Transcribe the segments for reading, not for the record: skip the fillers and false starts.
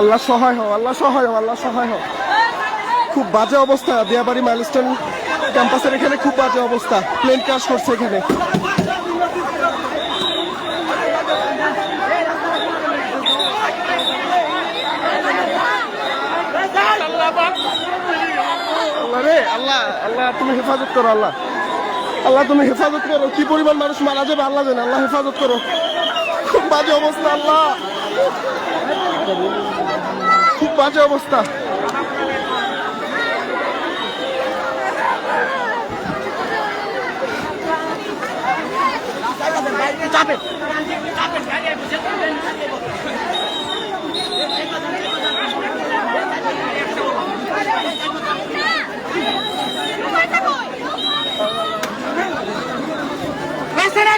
আল্লাহ সহায় হও, আল্লাহ সহায় হও, আল্লাহ সহায় হও। খুব বাজে অবস্থা দিয়াবাড়ি মাইলস্টোন ক্যাম্পাসের এখানে, খুব বাজে অবস্থা। প্লেন ক্র্যাশ করছে এখানে। আল্লাহ রে, আল্লাহ আল্লাহ তুমি হেফাজত করো, আল্লাহ আল্লাহ তুমি হেফাজত করো। কি পরিমাণ মানুষ মারা যাবে আল্লাহ জানে, আল্লাহ হেফাজত করো। খুব বাজে অবস্থা, আল্লাহ খুব বাজে অবস্থা।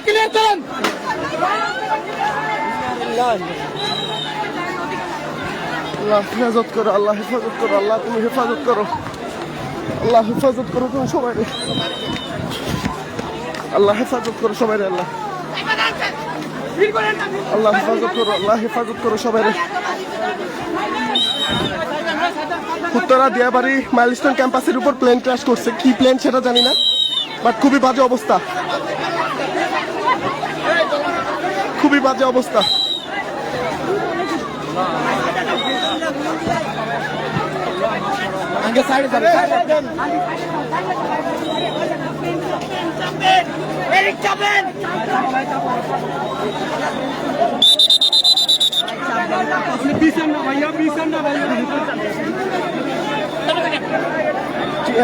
ক্লিয়ার করেন। আল্লাহ হেফাজত করো, আল্লাহ হেফাজত করো, আল্লাহ তুমি হেফাজত করো, আল্লাহ হেফাজত করো তুমি সবাই, আল্লাহ হেফাজত করো সবাই, আল্লাহ আল্লাহ হেফাজত করো, আল্লাহ হেফাজত করো সবাই। উত্তরা দিয়াবাড়ি মাইলস্টোন ক্যাম্পাসের উপর প্লেন ক্র্যাশ করছে। কি প্লেন সেটা জানি না, বাট খুবই বাজে অবস্থা, খুবই বাজে অবস্থা।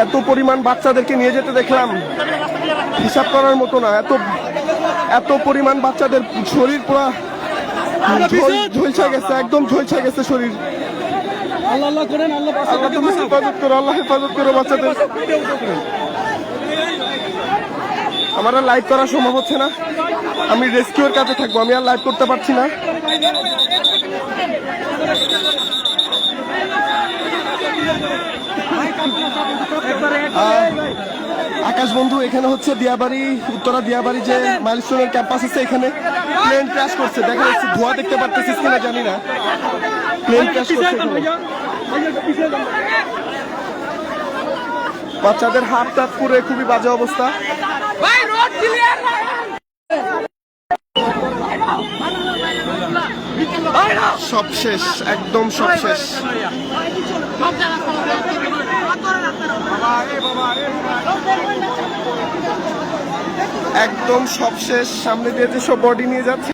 এত পরিমাণ বাচ্চাদেরকে নিয়ে যেতে দেখলাম, হিসাব করার মতো না। এত পরিমাণ বাচ্চাদের শরীর পুরো ঝলসে গেছে, একদম ঝলসে গেছে শরীর। আল্লাহ করেন, আল্লাহ তুমি হেফাজত করো, আল্লাহ হেফাজত করো বাচ্চাদের। আমার আর লাইভ করা সম্ভব হচ্ছে না, আমি রেস্কিউর কাছে থাকবো, আমি আর লাইভ করতে পারছি না। আকাশ বন্ধু, এখানে হচ্ছে দিয়াবাড়ি, উত্তরা দিয়াবাড়ি যে মাইলস্টোনের ক্যাম্পাস আছে, এখানে প্লেন ক্র্যাশ করছে। দেখা যাচ্ছে, ধোঁয়া দেখতে পারতেছিস কিনা জানি না, প্লেন ক্র্যাশ করছে। বাচ্চাদের হাত টাত পুরে খুবই বাজে অবস্থা। সব শেষ, একদম সব শেষ, একদম সব শেষ। সামনে দিয়ে যে সব বডি নিয়ে যাচ্ছে।